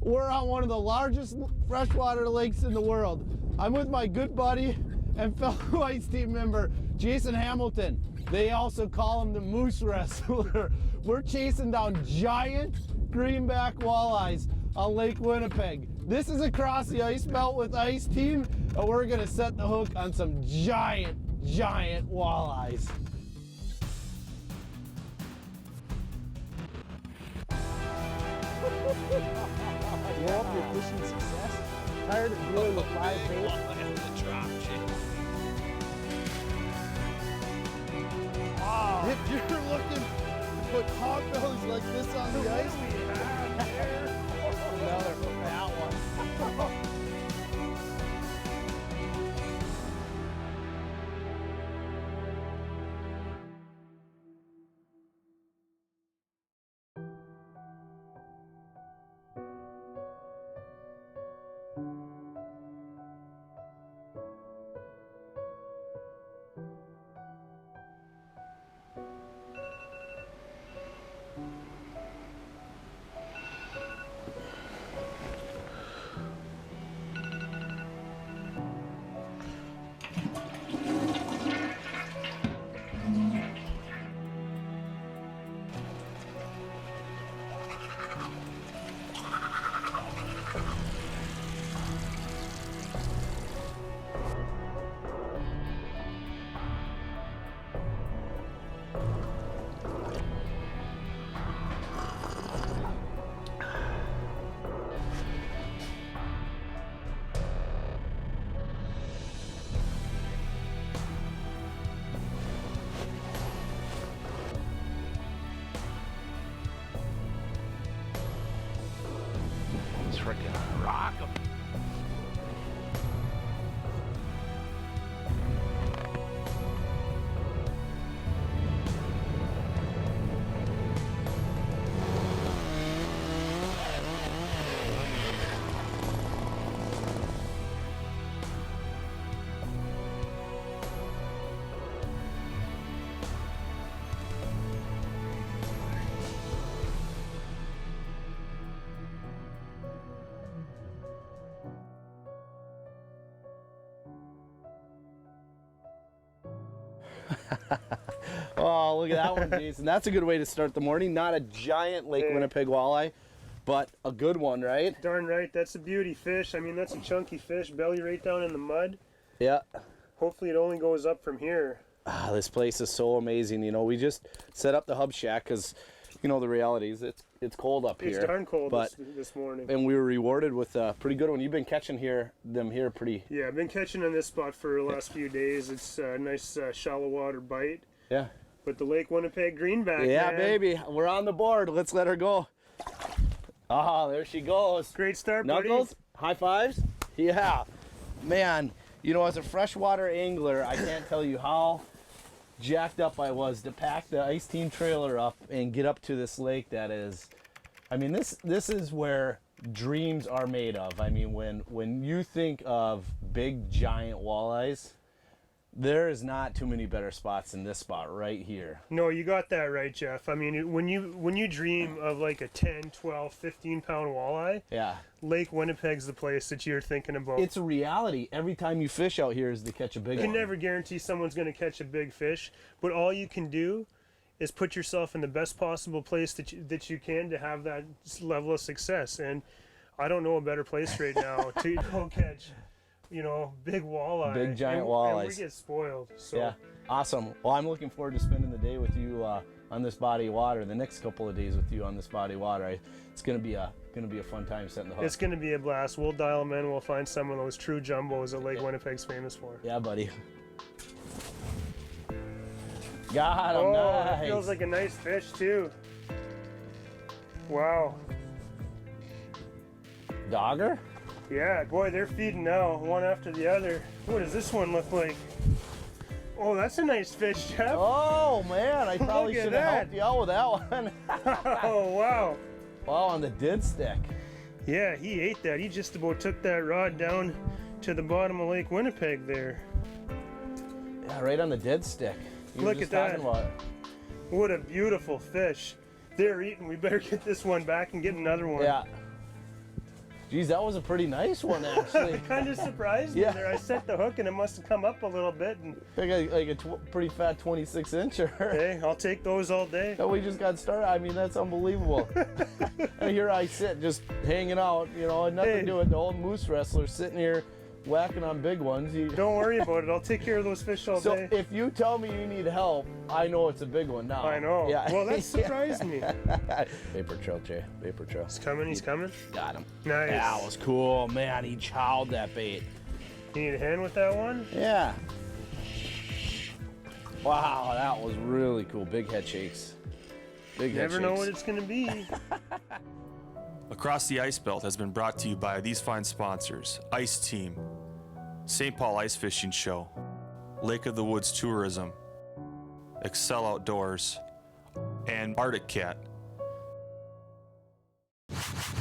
We're on one of the largest freshwater lakes in the world. I'm with my good buddy and fellow ice team member, Jason Hamilton. They also call him the Moose Wrestler. We're chasing down giant greenback walleyes on Lake Winnipeg. This is across the ice belt with ice team, and we're gonna set the hook on some giant walleyes. Well, your fishing success. Tired of dealing with 5 bait? If you're looking to put hog bellies like this on the ice, another fat one. Freaking rock 'em. Oh, look at that one, Jason. That's a good way to start the morning. Not a giant Lake Winnipeg walleye, but a good one, right? Darn right. That's a beauty fish. I mean, that's a chunky fish. Belly right down in the mud. Yeah. Hopefully it only goes up from here. Ah, this place is so amazing. You know, we just set up the hub shack because, you know, the reality is it's cold up here. It's darn cold but, this morning. And we were rewarded with a pretty good one. You've been catching them here pretty... Yeah, I've been catching on this spot for the last few days. It's a nice shallow water bite. Yeah. But the Lake Winnipeg greenback, Yeah, man. baby. We're on the board. Let's let her go. Oh, there she goes. Great start, Knuckles, buddy. high fives. Yeah. Man, you know, as a freshwater angler, I can't tell you how jacked up I was to pack the ice team trailer up and get up to this lake that is, I mean, this is where dreams are made of. I mean, when you think of big giant walleyes, there is not too many better spots than this spot right here. No, you got that right, Jeff. I mean, when you dream of like a 10, 12, 15 pound walleye, yeah, Lake Winnipeg's the place that you're thinking about. It's a reality. Every time you fish out here is to catch a big one. You can never guarantee someone's going to catch a big fish, but all you can do is put yourself in the best possible place that you can to have that level of success. And I don't know a better place right now to go catch, you know, big walleye. Big giant and walleyes. we get spoiled. So. Yeah, awesome. Well, I'm looking forward to spending the day with you on this body of water. The next couple of days with you on this body of water. It's gonna be a fun time setting the hook. It's gonna be a blast. We'll dial them in. We'll find some of those true jumbos that Lake Winnipeg's famous for. Yeah, buddy. Got him. Oh, nice. that feels like a nice fish too. Wow. Dogger? Yeah, boy, they're feeding now, one after the other. What does this one look like? Oh, that's a nice fish, Jeff. Oh man, I probably Look at should have that. helped you out with that one. Oh, wow. Wow, on the dead stick. Yeah, he ate that. He just about took that rod down to the bottom of Lake Winnipeg there. Yeah, right on the dead stick. You were Look just at that. talking about it. What a beautiful fish. They're eating. We better get this one back and get another one. Yeah. Geez, that was a pretty nice one, actually. It kind of surprised me there. I set the hook and it must have come up a little bit. And like a pretty fat 26-incher. hey, I'll take those all day. So we just got started. I mean, that's unbelievable. And here I sit, just hanging out, you know, and nothing to do with the old moose wrestler sitting here whacking on big ones. Don't worry about it. I'll take care of those fish all day. So if you tell me you need help, I know it's a big one now. I know. Yeah. Well, that surprised me. Vapor trail, Jay. Vapor trail. He's coming. He's coming. Got him. Nice. That was cool. Man, he chowed that bait. You need a hand with that one? Yeah. Wow, that was really cool. Big head shakes. Big head shakes. Never know what it's going to be. Across the Ice Belt has been brought to you by these fine sponsors: Ice Team, St. Paul Ice Fishing Show, Lake of the Woods Tourism, Excel Outdoors, and Arctic Cat.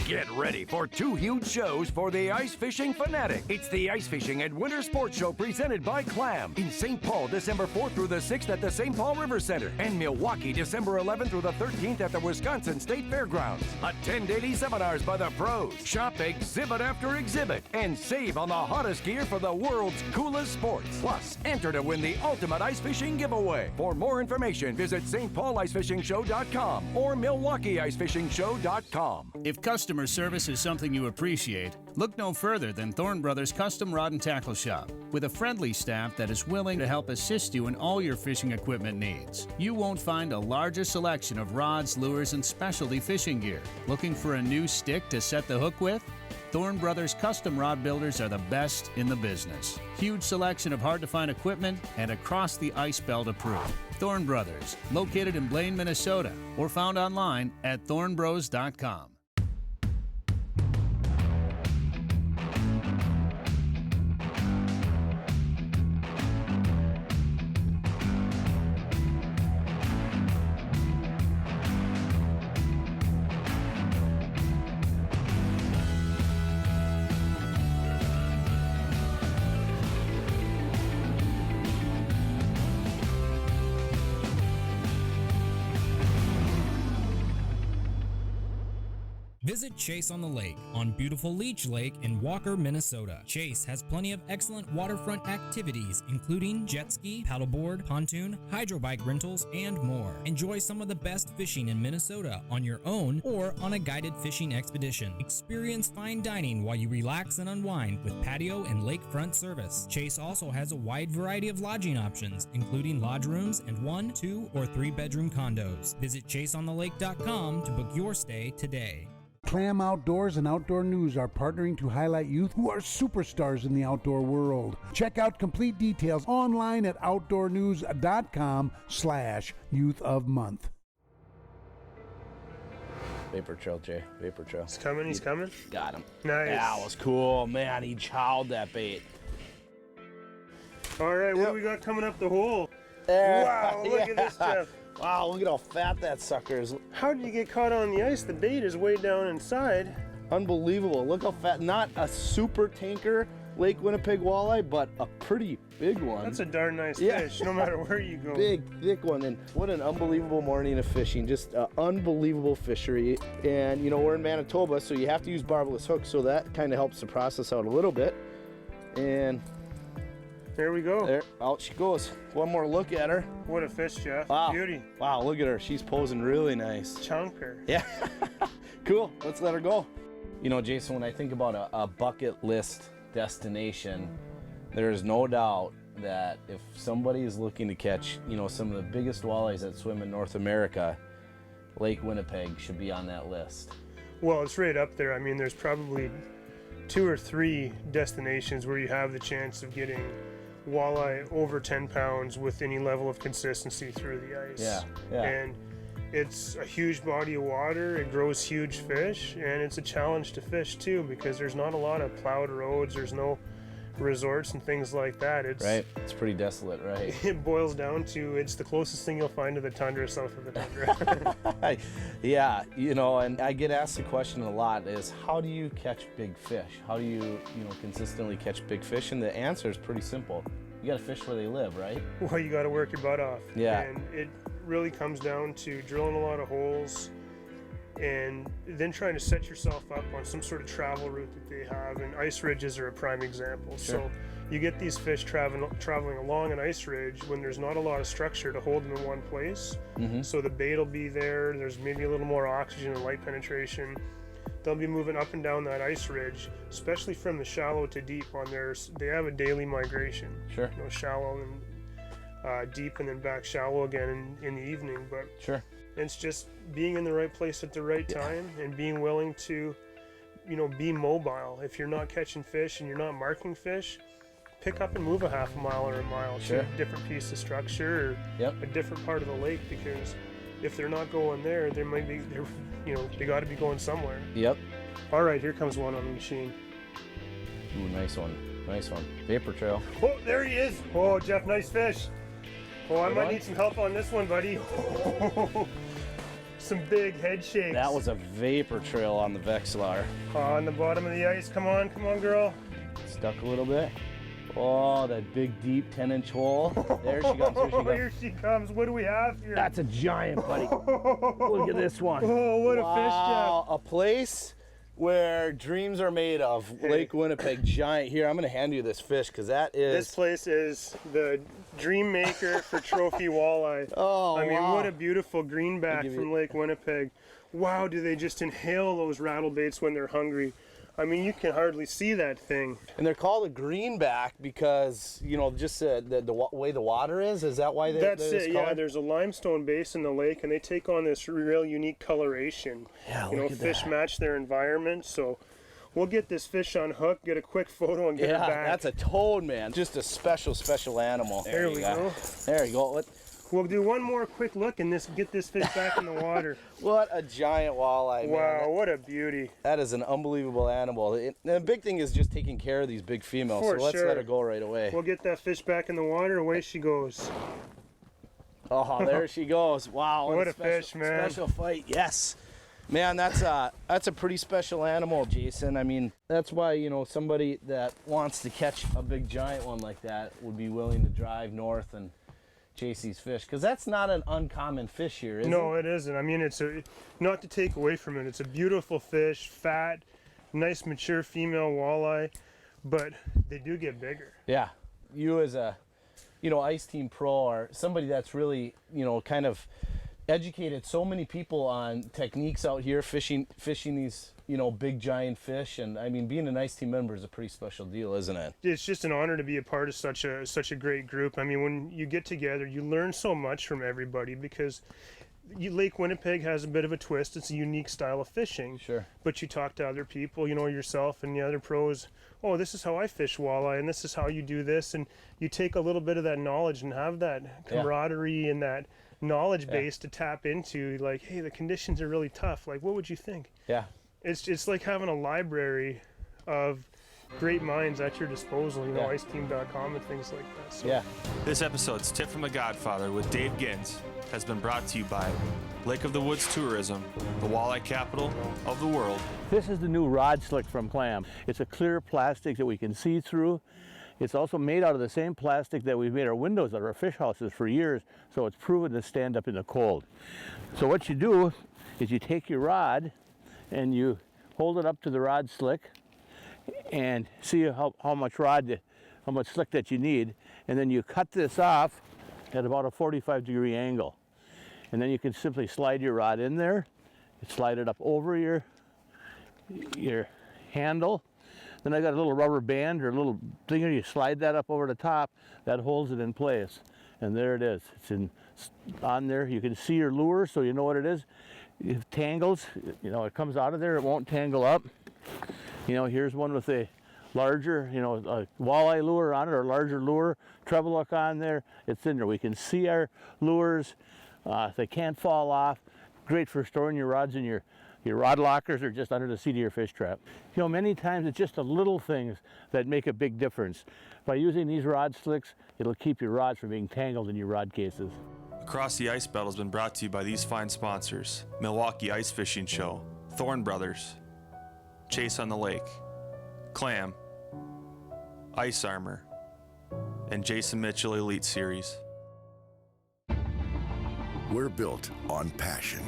Get ready for 2 huge shows for the ice fishing fanatic. It's the Ice Fishing and Winter Sports Show presented by Clam in St. Paul, December 4th through the 6th at the St. Paul River Center, and Milwaukee, December 11th through the 13th at the Wisconsin State Fairgrounds. Attend daily seminars by the pros, shop exhibit after exhibit, and save on the hottest gear for the world's coolest sports. Plus, enter to win the ultimate ice fishing giveaway. For more information, visit stpaulicefishingshow.com or milwaukeeicefishingshow.com. If customer service is something you appreciate, look no further than Thorne Brothers Custom Rod and Tackle Shop. With a friendly staff that is willing to help assist you in all your fishing equipment needs. You won't find a larger selection of rods, lures, and specialty fishing gear. Looking for a new stick to set the hook with? Thorne Brothers Custom Rod Builders are the best in the business. Huge selection of hard-to-find equipment and across the ice belt approved. Thorne Brothers, located in Blaine, Minnesota, or found online at thornbros.com. Visit Chase on the Lake on beautiful Leech Lake in Walker, Minnesota. Chase has plenty of excellent waterfront activities, including jet ski, paddleboard, pontoon, hydrobike rentals, and more. Enjoy some of the best fishing in Minnesota on your own or on a guided fishing expedition. Experience fine dining while you relax and unwind with patio and lakefront service. Chase also has a wide variety of lodging options, including lodge rooms and 1, 2, or 3 bedroom condos. Visit chaseonthelake.com to book your stay today. Clam Outdoors and Outdoor News are partnering to highlight youth who are superstars in the outdoor world. Check out complete details online at outdoornews.com/youth of month. Vapor trail, Jay. Vapor trail. He's coming. He's coming. Got him. Nice. That was cool. Man, he chowed that bait. All right, what do we got coming up the hole? There. Wow, look at this, Jeff. Wow, look at how fat that sucker is. How did you get caught on the ice? The bait is way down inside. Unbelievable. Look how fat. Not a super tanker Lake Winnipeg walleye, but a pretty big one. That's a darn nice fish, no matter where you go. Big, thick one. And what an unbelievable morning of fishing. Just an unbelievable fishery. And, you know, we're in Manitoba, so you have to use barbless hooks, so that kind of helps the process out a little bit. And there we go. There, out she goes. One more look at her. What a fish, Jeff. Wow. Beauty. Wow, look at her. She's posing really nice. Chunker. Yeah. Cool. Let's let her go. You know, Jason, when I think about a bucket list destination, there's no doubt that if somebody is looking to catch, you know, some of the biggest walleyes that swim in North America, Lake Winnipeg should be on that list. Well, it's right up there. I mean, there's probably 2 or 3 destinations where you have the chance of getting walleye over 10 pounds with any level of consistency through the ice. Yeah. And it's a huge body of water, it grows huge fish, and it's a challenge to fish too, because there's not a lot of plowed roads, there's no resorts and things like that. Right, it's pretty desolate, right? It boils down to, it's the closest thing you'll find to the tundra south of the tundra. Yeah, you know, and I get asked the question a lot is, how do you catch big fish? How do you consistently catch big fish? And the answer is pretty simple. You gotta fish where they live, right? Well, you gotta work your butt off. Yeah. And it really comes down to drilling a lot of holes, and then trying to set yourself up on some sort of travel route that they have, and ice ridges are a prime example. So you get these fish traveling along an ice ridge when there's not a lot of structure to hold them in one place. So the bait will be there, there's maybe a little more oxygen and light penetration. They'll be moving up and down that ice ridge, especially from the shallow to deep on theirs. They have a daily migration. Sure. You know, shallow and deep, and then back shallow again in the evening. But Sure. it's just being in the right place at the right time and being willing to, you know, be mobile. If you're not catching fish and you're not marking fish, pick up and move a half a mile or a mile to a different piece of structure or a different part of the lake, because if they're not going there, they might be, you know, they got to be going somewhere. Yep. All right, here comes one on the machine. Ooh, nice one. Nice one. Vapor trail. Oh, there he is. Oh, Jeff, nice fish. Oh, I might need some help on this one, buddy. Some big head shakes. That was a vapor trail on the Vexlar. On the bottom of the ice. Come on, girl. Stuck a little bit. Oh, that big, deep 10-inch hole. There she comes. Here she comes. Here she comes. What do we have here? That's a giant, buddy. Look at this one. Oh, what a fish, Wow, a place where dreams are made of. Lake Winnipeg, giant. Here, I'm going to hand you this fish because that is... This place is the dream maker for trophy walleye. Oh, I mean, wow. what a beautiful greenback Give from you- Lake Winnipeg. Wow, do they just inhale those rattle baits when they're hungry. I mean, you can hardly see that thing. And they're called a greenback because, you know, just the way the water is. Is that why That's it's it, called? yeah. There's a limestone base in the lake, and they take on this real unique coloration. Yeah, You know, look at fish that. match their environment, so we'll get this fish on hook, get a quick photo, and get her Yeah, back. that's a toad, man. Just a special animal. There we go. There you go. We'll do one more quick look and get this fish back in the water. What a giant walleye, man. Wow, what a beauty. That is an unbelievable animal. The big thing is just taking care of these big females. For so let's sure. let her go right away. We'll get that fish back in the water, away she goes. Oh, there she goes. Wow. What a fish, man. Special fight. Yes. Man, that's a pretty special animal, Jason. I mean, that's why, you know, somebody that wants to catch a big giant one like that would be willing to drive north and chase these fish, because that's not an uncommon fish here, is it? No, it isn't. I mean, not to take away from it, it's a beautiful fish, fat, nice mature female walleye, but they do get bigger. Yeah. You as a, you know, ice team pro, or somebody that's really, you know, kind of educated so many people on techniques out here fishing these, you know, big giant fish. And I mean, being an ice team member is a pretty special deal, isn't it? It's just an honor to be a part of such a great group. I mean, when you get together, you learn so much from everybody, because Lake Winnipeg has a bit of a twist. It's a unique style of fishing. Sure. But you talk to other people, you know, yourself and the other pros. Oh, this is how I fish walleye, and this is how you do this. And you take a little bit of that knowledge and have that camaraderie and that knowledge base to tap into. Like, hey, the conditions are really tough. Like, what would you think? Yeah. It's like having a library of great minds at your disposal, you know, iceteam.com and things like that. So. Yeah. This episode's Tip from the Godfather with Dave Gins has been brought to you by Lake of the Woods Tourism, the walleye capital of the world. This is the new rod slick from Clam. It's a clear plastic that we can see through. It's also made out of the same plastic that we've made our windows out of our fish houses for years, so it's proven to stand up in the cold. So what you do is you take your rod and you hold it up to the rod slick and see how much slick that you need, and then you cut this off at about a 45-degree angle. And then you can simply slide your rod in there, slide it up over your handle. Then I got a little rubber band or a little thing, you slide that up over the top, that holds it in place. And there it is. It's on there. You can see your lure, so you know what it is. If it tangles, you know, it comes out of there, it won't tangle up. You know, here's one with a larger, you know, a walleye lure on it, or a larger lure, treble hook on there. It's in there. We can see our lures. They can't fall off. Great for storing your rods in your rod lockers or just under the seat of your fish trap. You know, many times it's just the little things that make a big difference. By using these rod slicks, it'll keep your rods from being tangled in your rod cases. Across the Ice Belt has been brought to you by these fine sponsors: Milwaukee Ice Fishing Show, Thorne Brothers, Chase on the Lake, Clam, Ice Armor, and Jason Mitchell Elite Series. We're built on passion.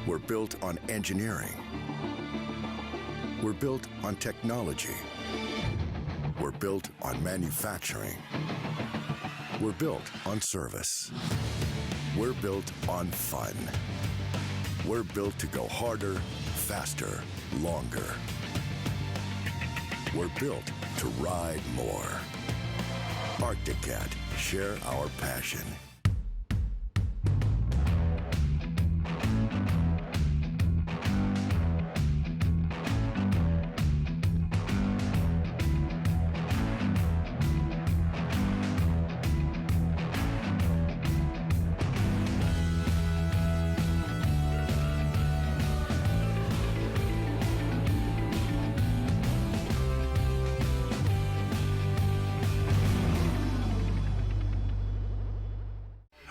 We're built on engineering. We're built on technology. We're built on manufacturing. We're built on service. We're built on fun. We're built to go harder, faster, longer. We're built to ride more. Arctic Cat, share our passion.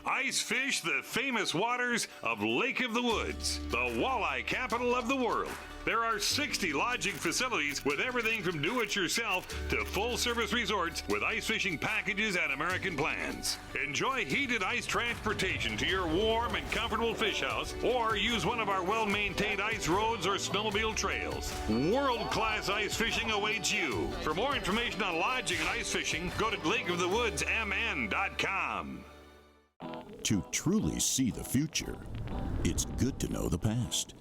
Ice fish the famous waters of Lake of the Woods, the walleye capital of the world. There are 60 lodging facilities with everything from do-it-yourself to full-service resorts with ice fishing packages and American plans. Enjoy heated ice transportation to your warm and comfortable fish house, or use one of our well-maintained ice roads or snowmobile trails. World-class ice fishing awaits you. For more information on lodging and ice fishing, go to lakeofthewoodsmn.com. To truly see the future, it's good to know the past.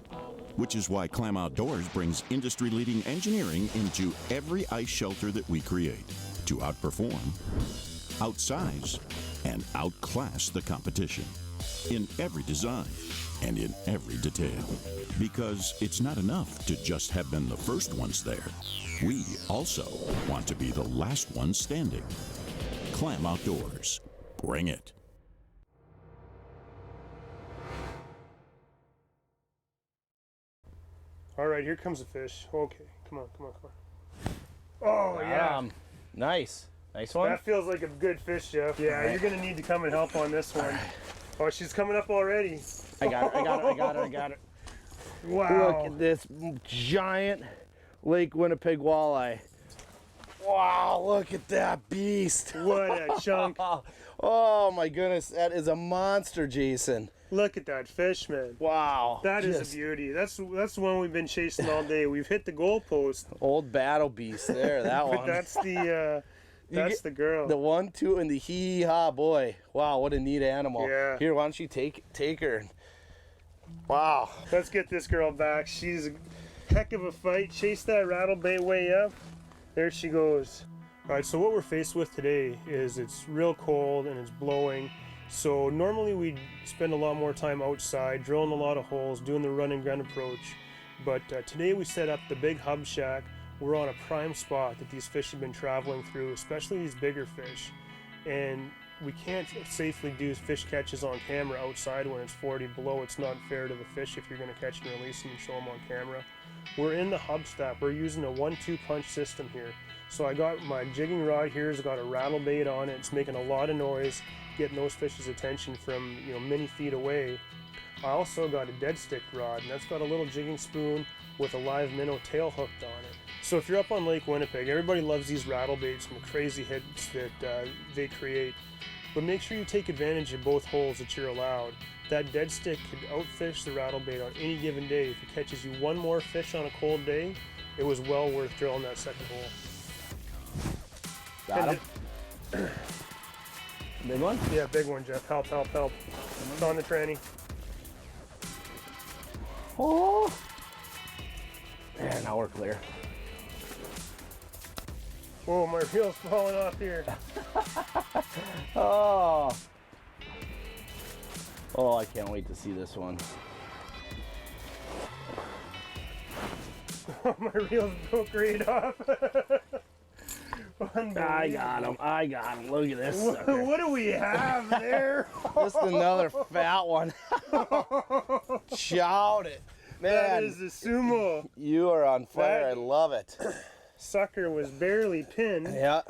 Which is why Clam Outdoors brings industry-leading engineering into every ice shelter that we create to outperform, outsize, and outclass the competition in every design and in every detail. Because it's not enough to just have been the first ones there. We also want to be the last ones standing. Clam Outdoors. Bring it. All right, here comes the fish. Okay, come on. Oh, yeah. Nice one. That feels like a good fish, Jeff. Yeah, you're going to need to come and help on this one. Oh, she's coming up already. I got it. Wow. Look at this giant Lake Winnipeg walleye. Wow, look at that beast. What a chunk. Oh my goodness, that is a monster, Jason. Look at that fish, man. Wow. That is a beauty. That's the one we've been chasing all day. We've hit the goalpost. Old battle beast there, that But one. that's the girl. The 1, 2, and the hee-haw, boy. Wow, what a neat animal. Yeah. Here, why don't you take her? Wow. Let's get this girl back. She's a heck of a fight. Chase that rattlebait way up. There she goes. All right, so what we're faced with today is it's real cold and it's blowing. So normally we spend a lot more time outside, drilling a lot of holes, doing the run and gun approach. But today we set up the big hub shack. We're on a prime spot that these fish have been traveling through, especially these bigger fish. And we can't safely do fish catches on camera outside when it's 40 below. It's not fair to the fish if you're going to catch and release them and show them on camera. We're in the hub stack. We're using a 1-2 punch system here. So I got my jigging rod here. It's got a rattle bait on it. It's making a lot of noise, getting those fish's attention from many feet away. I also got a dead stick rod, and that's got a little jigging spoon with a live minnow tail hooked on it. So if you're up on Lake Winnipeg, everybody loves these rattle baits and the crazy hits that they create. But make sure you take advantage of both holes that you're allowed. That dead stick could outfish the rattle bait on any given day. If it catches you one more fish on a cold day, it was well worth drilling that second hole. Got him. Big one? Yeah, big one, Jeff. Help. It's on the tranny. Oh! And now we're clear. Whoa, my reel's falling off here. Oh, I can't wait to see this one. My reels broke right off. I got him. Look at this sucker. What do we have there? Just another fat one. Shout it. Man, that is a sumo. You are on fire. I love it. Sucker was barely pinned. Yeah.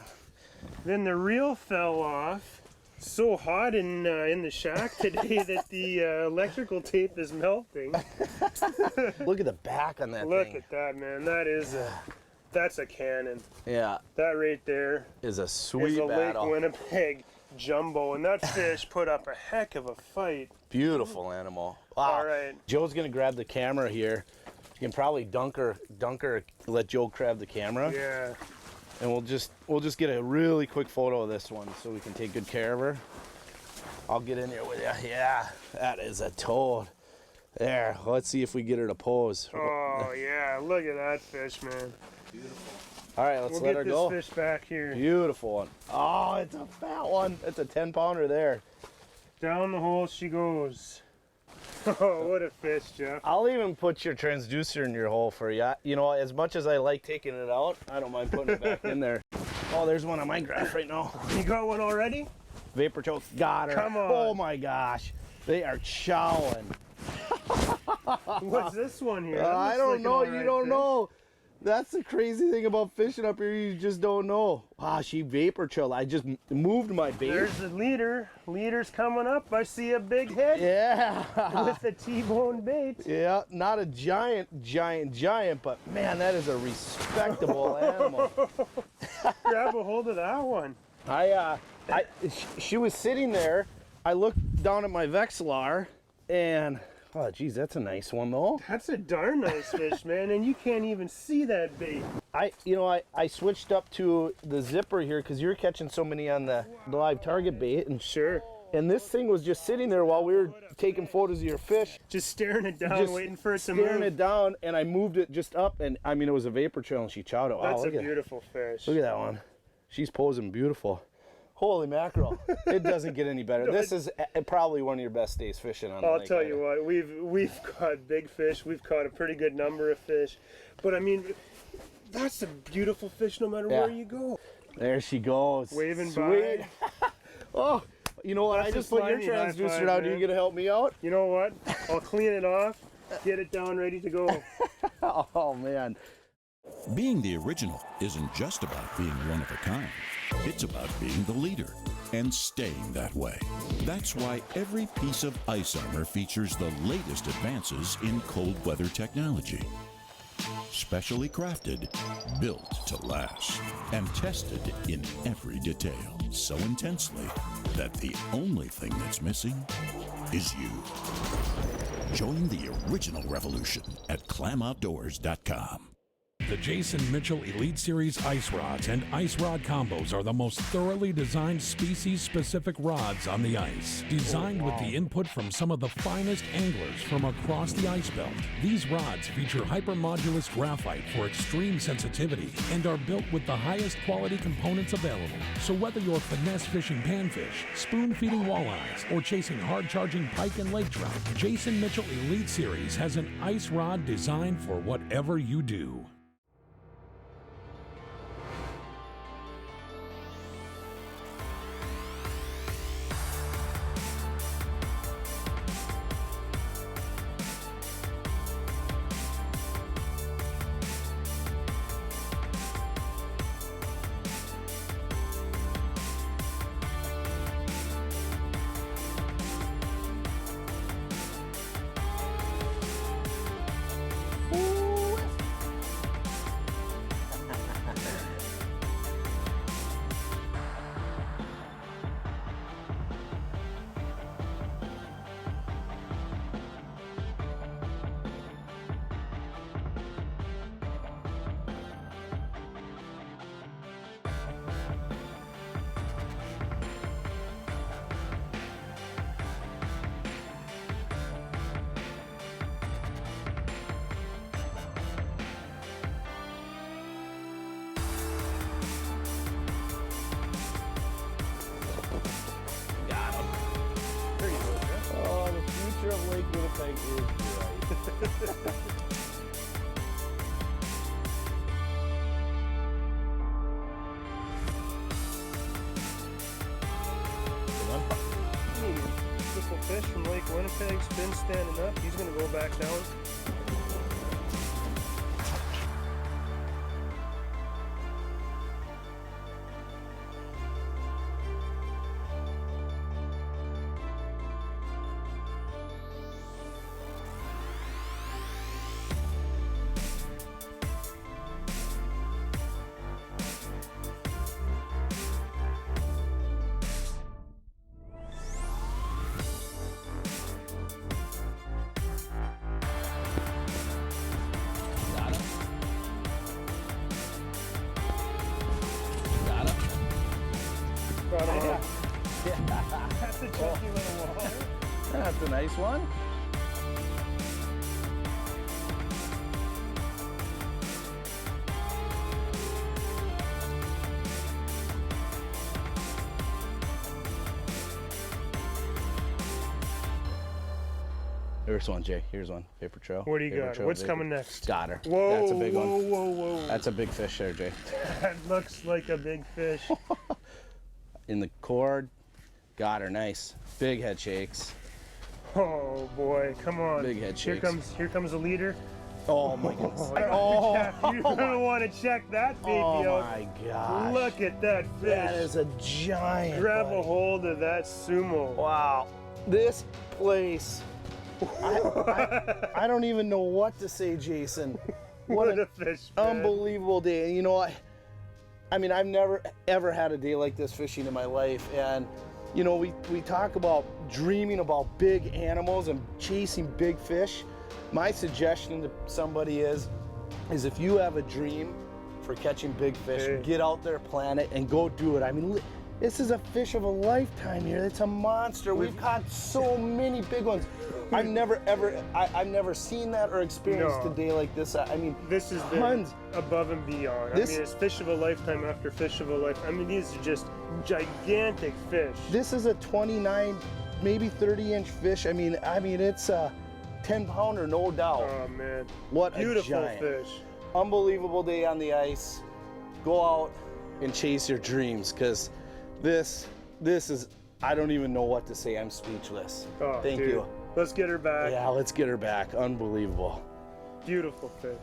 Then the reel fell off. So hot in the shack today that the electrical tape is melting. Look at the back on that thing. Look at that, man. That's a cannon. Yeah. That right there is a sweet battle. battle. Lake Winnipeg jumbo, and that fish put up a heck of a fight. Beautiful animal. Wow. All right. Joe's gonna grab the camera here. You can probably dunk her, let Joe grab the camera. Yeah. And we'll just get a really quick photo of this one so we can take good care of her. I'll get in here with you. Yeah, that is a toad. There, let's see if we get her to pose. Oh yeah, look at that fish, man. Beautiful. All right, let's we'll let her go. Get this fish back here. Beautiful one. Oh, it's a fat one. It's a 10-pounder there. Down the hole she goes. Oh, what a fish, Jeff. I'll even put your transducer in your hole for you. You know, as much as I like taking it out, I don't mind putting it back in there. Oh, there's one on my graph right now. You got one already? Vapor choke. Got her. Come on. Oh my gosh. They are chowing. What's this one here? I don't know. You don't fish. know. That's the crazy thing about fishing up here. You just don't know. Wow, she vapor chilled. I just moved my bait. There's the leader. Leader's coming up. I see a big head. Yeah. With the T-bone bait. Yeah, not a giant, but man, that is a respectable animal. Grab a hold of that one. She was sitting there. I looked down at my Vexilar, and oh, geez, that's a nice one though. That's a darn nice fish, man, and you can't even see that bait. I switched up to the zipper here because you're catching so many on the live target bait, and sure. And this thing was just sitting there while we were taking photos of your fish. Just staring it down, waiting for it to move. Staring it down, and I moved it just up, and I mean, it was a vapor trail, and she chowed it. Wow, that's a beautiful fish. Look at that one. She's posing beautiful. Holy mackerel. It doesn't get any better. This is probably one of your best days fishing on the lake. I'll tell you what, we've caught big fish. We've caught a pretty good number of fish. But I mean, that's a beautiful fish no matter where you go. There she goes. Waving Sweet. by. Oh, you know what? That's I just put your transducer down. Are you going to help me out? You know what? I'll clean it off, get it down, ready to go. Oh, man. Being the original isn't just about being one of a kind. It's about being the leader and staying that way. That's why every piece of ice armor features the latest advances in cold weather technology. Specially crafted, built to last, and tested in every detail so intensely that the only thing that's missing is you. Join the original revolution at clamoutdoors.com. The Jason Mitchell Elite Series ice rods and ice rod combos are the most thoroughly designed species-specific rods on the ice. Designed with the input from some of the finest anglers from across the ice belt, these rods feature hypermodulus graphite for extreme sensitivity and are built with the highest quality components available. So whether you're finesse fishing panfish, spoon-feeding walleyes, or chasing hard-charging pike and lake trout, Jason Mitchell Elite Series has an ice rod designed for whatever you do. Of Lake Winnipeg is bright. Beautiful fish from Lake Winnipeg, spin standing up. He's going to go back down. chunky little walleye. That's a nice one. Here's one, Jay. Here's one. Paper trail. What do you Paper got? trail, What's paper. coming next? Got her. Whoa, That's a big whoa, one. whoa, whoa. That's a big fish there, Jay. That looks like a big fish. In the cord. Got her. Nice. Big head shakes. Oh boy, come on. Big head Here shakes. comes a leader. Oh my goodness. You're gonna want to check that baby out. Oh my gosh. Look at that fish. That is a giant. Grab buddy. a hold of that sumo. Wow. This place. I don't even know what to say, Jason. What a fish, man. Unbelievable day. You know, I mean, I've never ever had a day like this fishing in my life. And you know, we talk about dreaming about big animals and chasing big fish. My suggestion to somebody is if you have a dream for catching big fish, get out there, plan it, and go do it. I mean, this is a fish of a lifetime here. It's a monster. We've caught so many big ones. I've never seen that or experienced a day like this. I mean, this is tons. Above and beyond. I mean, it's fish of a lifetime after fish of a lifetime. I mean, these are just gigantic fish. This is a 29, maybe 30-inch fish. I mean, it's a 10-pounder, no doubt. Oh man, what beautiful a giant fish! Unbelievable day on the ice. Go out and chase your dreams, because this is, I don't even know what to say. I'm speechless. Oh, Thank dude. you. Let's get her back. Yeah, let's get her back. Unbelievable. Beautiful fish.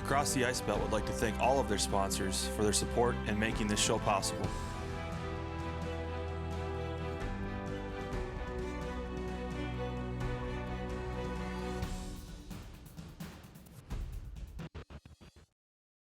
Across the Ice Belt would like to thank all of their sponsors for their support and making this show possible.